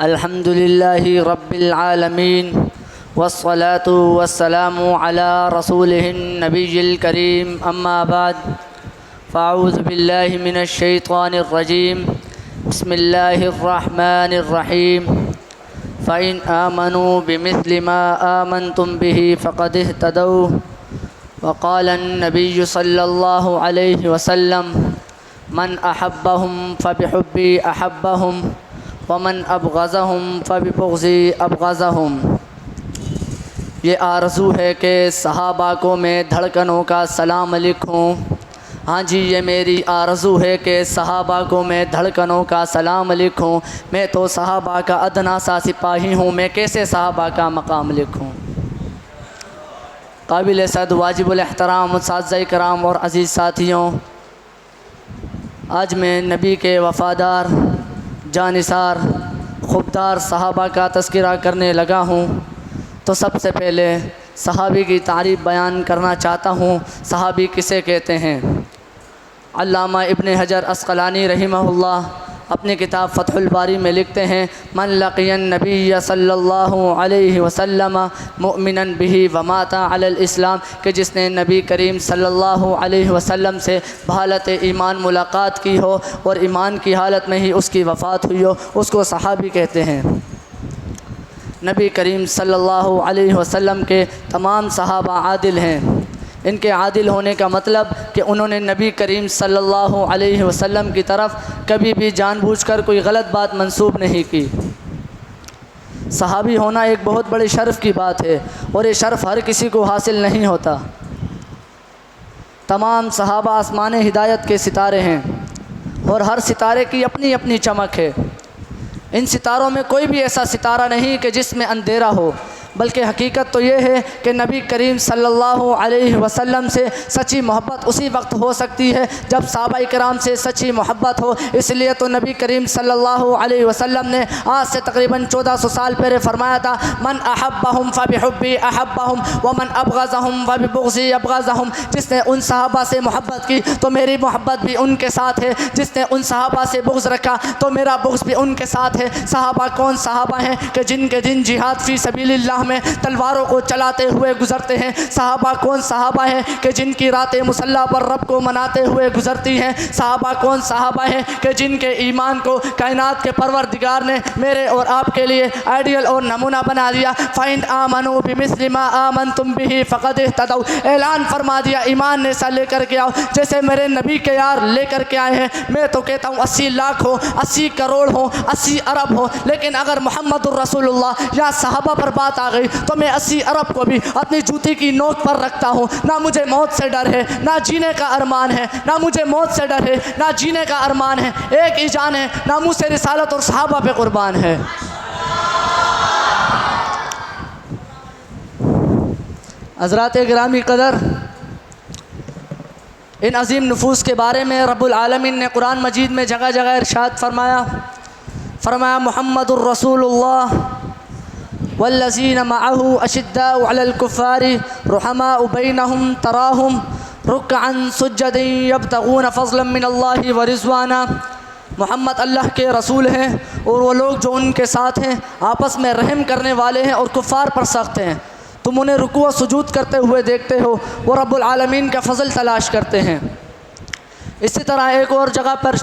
अल्हम्दुलिल्लाहि रब्बिल आलमीन वस्सलातु वस्सलामु अला रसूलिहिन नबिय्यिल करीम अम्मा बाद फ़अऊज़ु बिल्लाहि मिनश शैतानिर रजीम बिस्मिल्लाहिर रहमानिर रहीम फ़इन आमनू बिमिस्लि मा आमनतुम बिही फ़क़द इह्तदौ वक़ाल अन्नबिय्यु सल्लल्लाहु अलैहि वसल्लम मन अहब्बहुम फ़बिहुब्बी अहब्बहुम वमन अबग़ज़हुम फ़बिबुग़ज़ी अबग़ज़हुम। ये आरज़ू है कि सहाबा को मैं धड़कनों का सलाम लिखूं। हाँ जी, ये मेरी आरज़ू है कि सहाबा को मैं धड़कनों का सलाम लिखूं। मैं तो सहाबा का अदना सा सिपाही हूँ, मैं कैसे सहाबा का मकाम लिखूं। काबिल सद वाजिबुल एहतराम उस्ताज़ कराम और अज़ीज़ साथियों, आज मैं नबी के वफ़ादार जानिसार खुबदार सहाबा का तज़किरा करने लगा हूँ। तो सबसे पहले सहाबी की तारीफ़ बयान करना चाहता हूँ। सहाबी किसे कहते हैं? अल्लामा इब्न हजर अस्क़लानी रहिमहुल्लाह अपनी किताब फ़तहुल बारी में लिखते हैं, मन लक़ियन नबिय्य सल्लल्लाहु अलैहि वसल्लम मुअमिनन बिही व माता अलल इस्लाम, कि जिसने नबी करीम सल्लल्लाहु अलैहि वसल्लम से बहालत ईमान मुलाकात की हो और ईमान की हालत में ही उसकी वफ़ात हुई हो, उसको सहाबी कहते हैं। नबी करीम सल्लल्लाहु अलैहि वसल्लम के तमाम सहाबा आदिल हैं। इनके आदिल होने का मतलब कि उन्होंने नबी करीम सल्लल्लाहु अलैहि वसल्लम की तरफ कभी भी जानबूझकर कोई गलत बात मंसूब नहीं की। सहाबी होना एक बहुत बड़ी शर्फ़ की बात है और ये शर्फ़ हर किसी को हासिल नहीं होता। तमाम सहाबा आसमान हिदायत के सितारे हैं और हर सितारे की अपनी अपनी चमक है। इन सितारों में कोई भी ऐसा सितारा नहीं कि जिसमें अंधेरा हो, बल्कि हकीकत तो ये है कि नबी करीम सल्लल्लाहु अलैहि वसल्लम से सच्ची मोहब्बत उसी वक्त हो सकती है जब सहाबाए किराम से सच्ची मोहब्बत हो। इसलिए तो नबी करीम सल्लल्लाहु अलैहि वसल्लम ने आज से तकरीबन 1400 साल पहले फरमाया था, मन अहब्बहुम फ़बिहुब्बी अहब्बहुम वमन अबग़ज़हुम फ़बिबुग़ज़ी अबग़ज़हुम। जिसने उन सहाबा से मोहब्बत की तो मेरी मोहब्बत भी उनके साथ है, जिसने उन सहाबा से बुग़्ज़ रखा तो मेरा बुग़्ज़ भी उनके साथ है। सहाबा कौन सहाबा हैं कि जिनके दिन जिहाद फ़ी सबीलिल्लाह में तलवारों को चलाते हुए गुजरते हैं। सहाबा कौन सहाबा हैं कि जिनकी रातें मुसल्ला पर रब को मनाते हुए गुजरती हैं। सहाबा कौन सहाबा हैं कि जिनके ईमान को कायनात के परवरदिगार ने मेरे और आपके लिए आइडियल और नमूना बना दिया। फ़इन आमनू बिमिस्लि मा आमनतुम बिही फ़क़द इह्तदौ। ऐलान फरमा दिया, ईमान ने ऐसा लेकर के आओ जैसे मेरे नबी के यार लेकर के आए हैं। मैं तो कहता हूँ 80 लाख हो, 80 करोड़ हो, 80 अरब हो, लेकिन अगर मोहम्मदुर रसूलुल्लाह या सहाबा पर बात आ गई तो मैं 80 अरब को भी अपनी जूती की नोक पर रखता हूँ। ना मुझे मौत से डर है, ना जीने का अरमान है। ना मुझे मौत से डर है, ना जीने का अरमान है। एक ही जान है, नामूस से रिसालत और सहाबा पे कुर्बान है। हज़रात गिरामी कदर, इन अजीम नफूस के बारे में रब्बुल आलमीन ने कुरान मजीद में जगह जगह इरशाद फरमाया मुहम्मदुर रसूलुल्लाह वल्लज़ीना मअहू अशिद्दाउ अलल कुफ़ारि रुहमाउ बैनहुम तराहुम रुक्अन सुज्जदन यब्तगून फ़ज़लन मिनल्लाहि व रिज़वाना। मोहम्मद अल्लाह के रसूल हैं और वो लोग जो उनके साथ हैं आपस में रहम करने वाले हैं और कुफ़ार पर सख्त हैं। तुम उन्हें रुकू व सुजूद करते हुए देखते हो, वो रब्बुल आलमीन का फ़ज़ल तलाश करते हैं। इसी तरह एक और जगह पर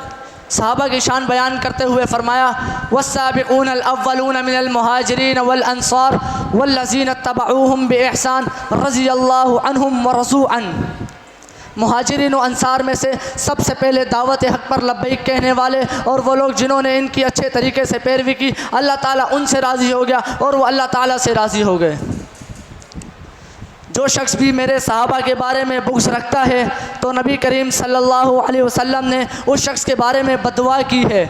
सहाबा की शान बयान करते हुए फरमाया, वस्साबिक़ूनल अव्वलून मिनल मुहाजिरीन वल अंसार वल्लज़ीना तबअूहुम बिइहसान रज़ियल्लाहु अन्हुम व रज़ू अन। मुहाजिरीन और अंसार में से सबसे पहले दावत हक़ पर लब्बैक कहने वाले और वो लोग जिन्होंने इनकी अच्छे तरीके से पैरवी की, अल्लाह ताला उनसे राज़ी हो गया और वो अल्लाह ताला से राज़ी हो गए। जो शख्स भी मेरे सहाबा के बारे में बुग़्ज़ रखता है तो नबी करीम सल्लल्लाहु अलैहि वसल्लम ने उस शख्स के बारे में बद्दुआ की है।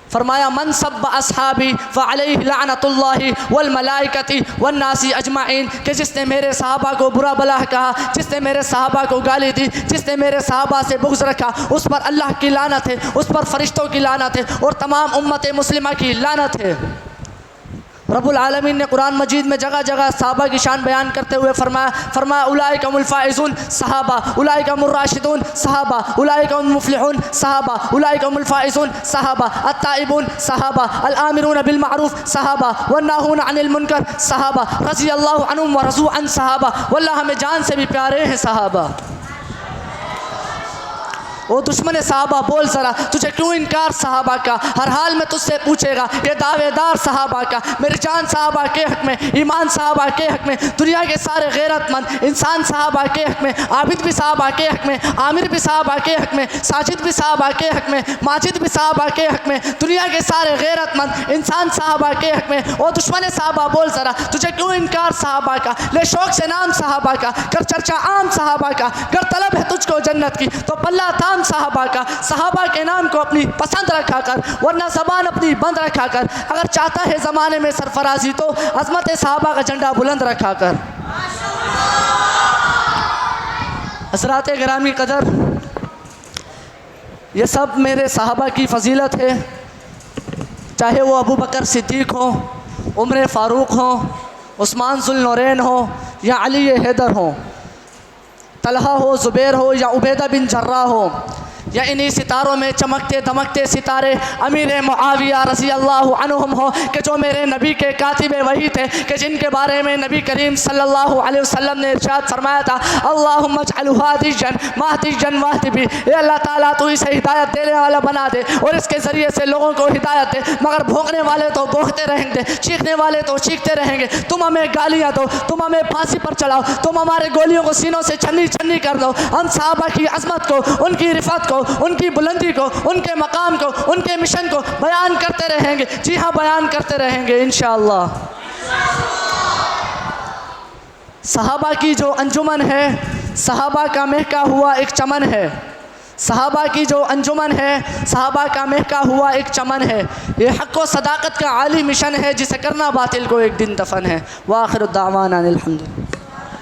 फरमाया, मन सब्ब अस्हाबी फ़अलैहि लअनतुल्लाहि वल मलाइकति वन नासी अजमाइन, कि जिसने मेरे सहाबा को बुरा भला कहा, जिसने मेरे सहाबा को गाली दी, जिसने मेरे सहाबा से बुग़्ज़ रखा, उस पर अल्लाह की लानत है, उस पर फ़रिश्तों की लानत है और तमाम उम्मत मुस्लिमा की लानत है। रब्बुल आलमीन ने कुरान मजीद में जगह जगह सहाबा की शान बयान करते हुए फरमाया उलाइका हुमुल फाइज़ून सहाबा, उलाइका हुमुर राशिदून सहाबा, उलाइका हुमुल मुफ्लिहून सहाबा, उलाइका हुमुल फाइज़ून सहाबा, अत्ताइबून सहाबा, अल आमिरून बिल मारूफ सहाबा, वन्नाहून अनिल मुनकर सहाबा, रज़ियल्लाहु अन्हुम व रज़ू अन सहाबा। वल्लाह हमें जान से भी प्यारे हैं सहाबा। वो दुश्मन सहाबा बोल ज़रा, तुझे क्यों इनकार सहाबा का? हर हाल में तुझसे पूछेगा ये दावेदार सहाबा का। मेरी जान सहाबा के हक़ में, ईमान सहाबा के हक़ में, दुनिया के सारे गैरतमंद इंसान सहाबा के हक़ में, आबिद भी सहाबा के हक़ में, आमिर भी सहाबा के हक़ में, साजिद भी सहाबा के हक़ में, माजिद भी सहाबा के हक़ में, दुनिया के सारे गैरतमंद इंसान सहाबा के हक़ में। वो दुश्मन सहाबा बोल ज़रा, तुझे क्यों इनकार सहाबा का? ले शौक़ से नाम सहाबा का, कर चर्चा आम सहाबा का, कर तलब है तुझको जन्नत की तो पल्ला थाम सहाबा का। सहाबा के नाम को अपनी पसंद रखा कर, वरना ज़बान अपनी बंद रखा कर। अगर चाहता है ज़माने में सरफराजी तो अज़मत सहाबा का झंडा बुलंद रखा कर। हज़रात गिरामी कदर, ये सब मेरे सहाबा की फ़जीलत है, चाहे वो अबू बकर सिद्दीक़ हो, उमर फ़ारूक हो, उस्मान ज़ुल नूरैन हो, या अली हैदर हो, तलहा हो, ज़ुबैर हो, या उबैदा बिन जर्राह हो, या इन्हीं सितारों में चमकते दमकते सितारे अमीर मुआविया रज़ी अल्लाहु अन्हुम हो, कि जो मेरे नबी के कातिब वही थे, कि जिनके बारे में नबी करीम सल्लल्लाहु अलैहि वसल्लम ने इरशाद फरमाया था, अल्लाहुम्मा अजअलहु हादिजन महदिजन वाहदी भी, ए अल्लाह ताला तू इसे हिदायत देने वाला बना दे और इसके ज़रिए से लोगों को हिदायत दे। मगर भोंकने वाले तो भोंकते रहेंगे, चीखने वाले तो चीखते रहेंगे। तुम हमें गालियाँ दो, तुम हमें फांसी पर चलाओ, तुम हमारे गोलियों को सीनों से छन्नी छन्नी कर दो। हम सहाबा की अज़मत को, उनकी रिफ़त को, उनकी बुलंदी को, उनके मकाम को, उनके मिशन को बयान करते रहेंगे। जी हाँ, बयान करते रहेंगे इंशाअल्लाह। सहाबा की जो अंजुमन है, सहाबा का महका हुआ एक चमन है। सहाबा की जो अंजुमन है, सहाबा का महका हुआ एक चमन है। ये हक़ व सदाकत का आली मिशन है, जिसे करना बातिल को एक दिन दफन है। व आखिर दावाना अनिल हम्दुलिल्लाह।